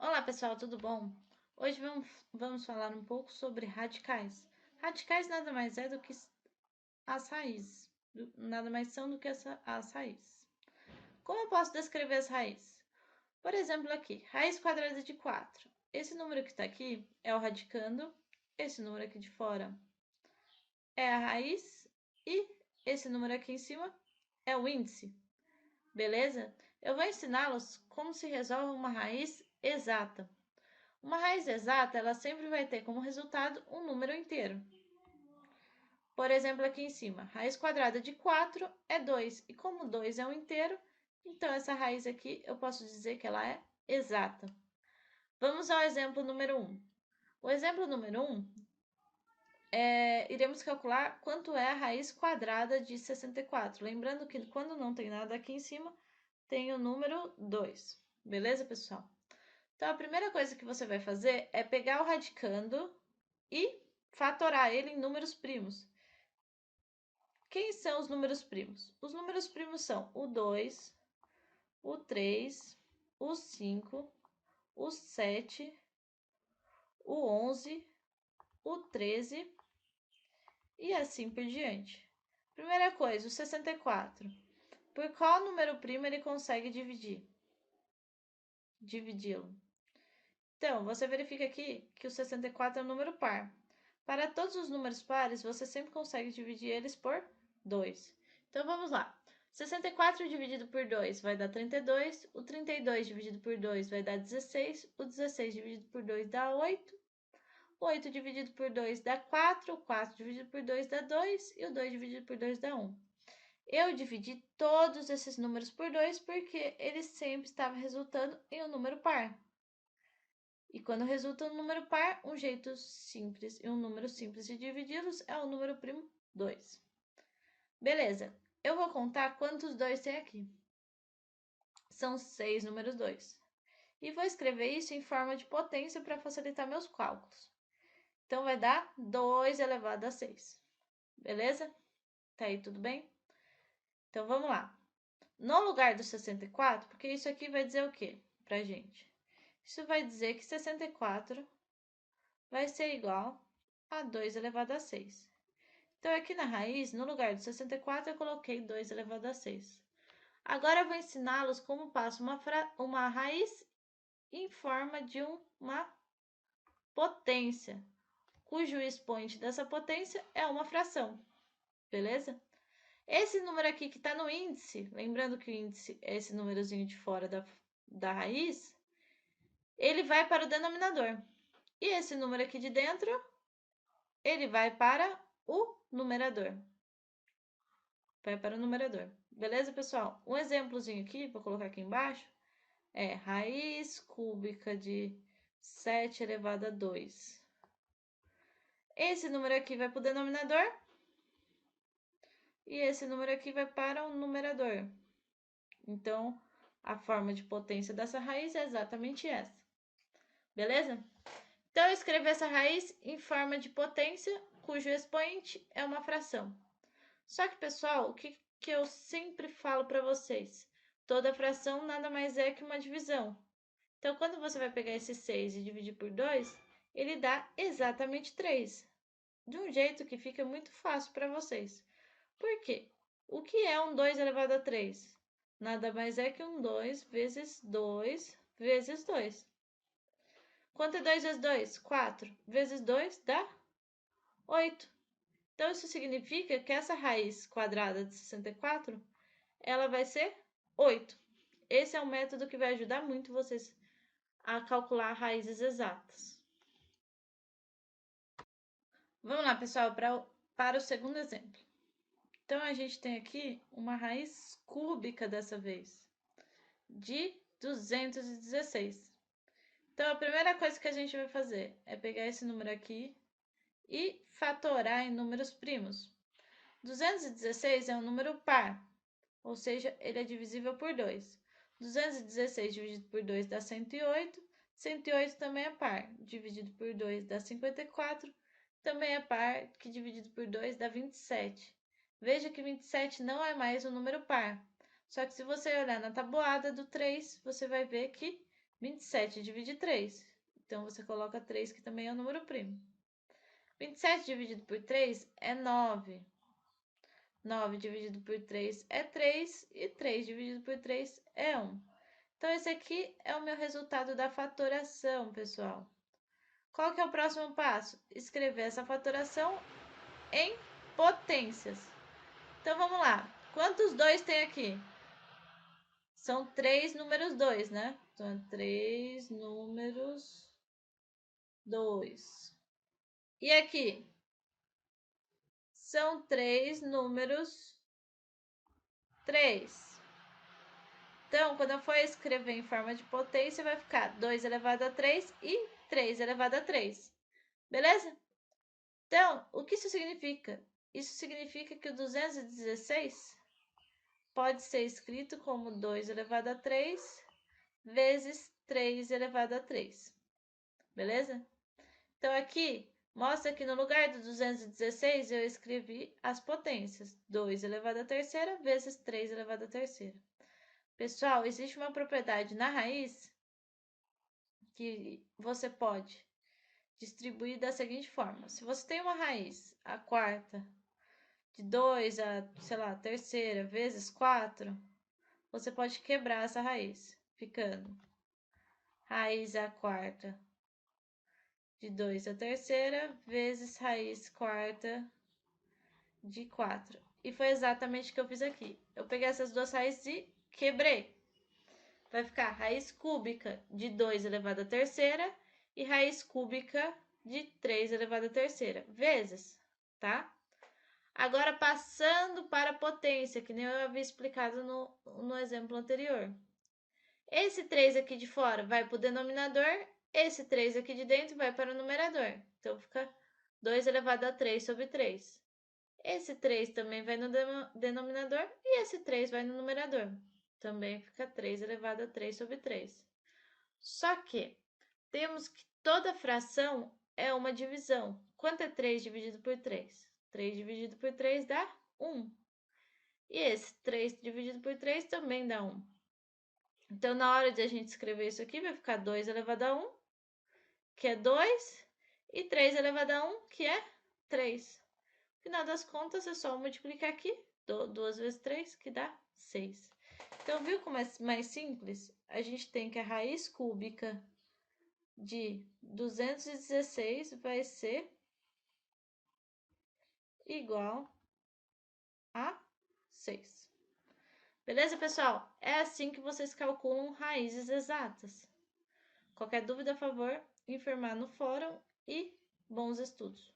Olá pessoal, tudo bom? Hoje vamos falar um pouco sobre radicais. Radicais nada mais é do que as raízes, nada mais são do que as raízes. Como eu posso descrever as raízes? Por exemplo, aqui, raiz quadrada de 4. Esse número que está aqui é o radicando, esse número aqui de fora é a raiz e esse número aqui em cima é o índice, beleza? Eu vou ensiná-los como se resolve uma raiz exata. Uma raiz exata, ela sempre vai ter como resultado um número inteiro. Por exemplo, aqui em cima, raiz quadrada de 4 é 2. E como 2 é um inteiro, então essa raiz aqui eu posso dizer que ela é exata. Vamos ao exemplo número 1. O exemplo número 1, iremos calcular quanto é a raiz quadrada de 64. Lembrando que quando não tem nada aqui em cima, tem o número 2. Beleza, pessoal? Então, a primeira coisa que você vai fazer é pegar o radicando e fatorar ele em números primos. Quem são os números primos? Os números primos são o 2, o 3, o 5, o 7, o 11, o 13 e assim por diante. Primeira coisa, o 64. Por qual número primo ele consegue dividi-lo? Então, você verifica aqui que o 64 é um número par. Para todos os números pares, você sempre consegue dividir eles por 2. Então, vamos lá. 64 dividido por 2 vai dar 32, o 32 dividido por 2 vai dar 16, o 16 dividido por 2 dá 8, o 8 dividido por 2 dá 4, o 4 dividido por 2 dá 2 e o 2 dividido por 2 dá 1. Eu dividi todos esses números por 2 porque eles sempre estavam resultando em um número par. E quando resulta um número par, um jeito simples e um número simples de dividi-los é o número primo 2. Beleza, eu vou contar quantos 2 tem aqui. São 6 números 2. E vou escrever isso em forma de potência para facilitar meus cálculos. Então, vai dar 2 elevado a 6. Beleza? Tá aí tudo bem? Então, vamos lá. No lugar do 64, porque isso aqui vai dizer o quê pra gente? Isso vai dizer que 64 vai ser igual a 2 elevado a 6. Então, aqui na raiz, no lugar de 64, eu coloquei 2 elevado a 6. Agora, eu vou ensiná-los como passo uma raiz em forma de uma potência, cujo expoente dessa potência é uma fração, beleza? Esse número aqui que está no índice, lembrando que o índice é esse númerozinho de fora da raiz, ele vai para o denominador. E esse número aqui de dentro, ele vai para o numerador. Vai para o numerador. Beleza, pessoal? Um exemplozinho aqui, vou colocar aqui embaixo, é raiz cúbica de 7 elevado a 2. Esse número aqui vai para o denominador e esse número aqui vai para o numerador. Então, a forma de potência dessa raiz é exatamente essa. Beleza? Então, eu escrevi essa raiz em forma de potência, cujo expoente é uma fração. Só que, pessoal, o que eu sempre falo para vocês? Toda fração nada mais é que uma divisão. Então, quando você vai pegar esse 6 e dividir por 2, ele dá exatamente 3. De um jeito que fica muito fácil para vocês. Por quê? O que é um 2 elevado a 3? Nada mais é que um 2 vezes 2 vezes 2. Quanto é 2 vezes 2? 4. Vezes 2 dá 8. Então, isso significa que essa raiz quadrada de 64, ela vai ser 8. Esse é um método que vai ajudar muito vocês a calcular raízes exatas. Vamos lá, pessoal, para o segundo exemplo. Então, a gente tem aqui uma raiz cúbica dessa vez, de 216. Então, a primeira coisa que a gente vai fazer é pegar esse número aqui e fatorar em números primos. 216 é um número par, ou seja, ele é divisível por 2. 216 dividido por 2 dá 108. 108 também é par, dividido por 2 dá 54. Também é par, que dividido por 2 dá 27. Veja que 27 não é mais um número par. Só que se você olhar na tabuada do 3, você vai ver que 27 divide 3. Então, você coloca 3, que também é um número primo. 27 dividido por 3 é 9. 9 dividido por 3 é 3. E 3 dividido por 3 é 1. Então, esse aqui é o meu resultado da fatoração, pessoal. Qual que é o próximo passo? Escrever essa fatoração em potências. Então, vamos lá. Quantos 2 tem aqui? São 3 números 2, né? Então, 3 números 2. E aqui? São 3 números 3. Então, quando eu for escrever em forma de potência, vai ficar 2 elevado a 3 e 3 elevado a 3. Beleza? Então, o que isso significa? Isso significa que o 216 pode ser escrito como 2 elevado a 3 vezes 3 elevado a 3. Beleza? Então, aqui, mostra que no lugar do 216, eu escrevi as potências. 2 elevado à terceira vezes 3 elevado à terceira. Pessoal, existe uma propriedade na raiz que você pode distribuir da seguinte forma. Se você tem uma raiz, a quarta, de 2 a, sei lá, terceira vezes 4, você pode quebrar essa raiz, ficando raiz à quarta de 2 à terceira vezes raiz quarta de 4. E foi exatamente o que eu fiz aqui. Eu peguei essas duas raízes e quebrei. Vai ficar raiz cúbica de 2 elevado à terceira e raiz cúbica de 3 elevado à terceira, vezes, tá? Agora, passando para a potência, que nem eu havia explicado no exemplo anterior. Esse 3 aqui de fora vai para o denominador, esse 3 aqui de dentro vai para o numerador. Então, fica 2 elevado a 3 sobre 3. Esse 3 também vai no denominador e esse 3 vai no numerador. Também fica 3 elevado a 3 sobre 3. Só que temos que toda fração é uma divisão. Quanto é 3 dividido por 3? 3 dividido por 3 dá 1. E esse 3 dividido por 3 também dá 1. Então, na hora de a gente escrever isso aqui, vai ficar 2 elevado a 1, que é 2, e 3 elevado a 1, que é 3. No final das contas, é só multiplicar aqui, 2 vezes 3, que dá 6. Então, viu como é mais simples? A gente tem que a raiz cúbica de 216 vai ser igual a 6. Beleza, pessoal? É assim que vocês calculam raízes exatas. Qualquer dúvida, a favor, informar no fórum e bons estudos.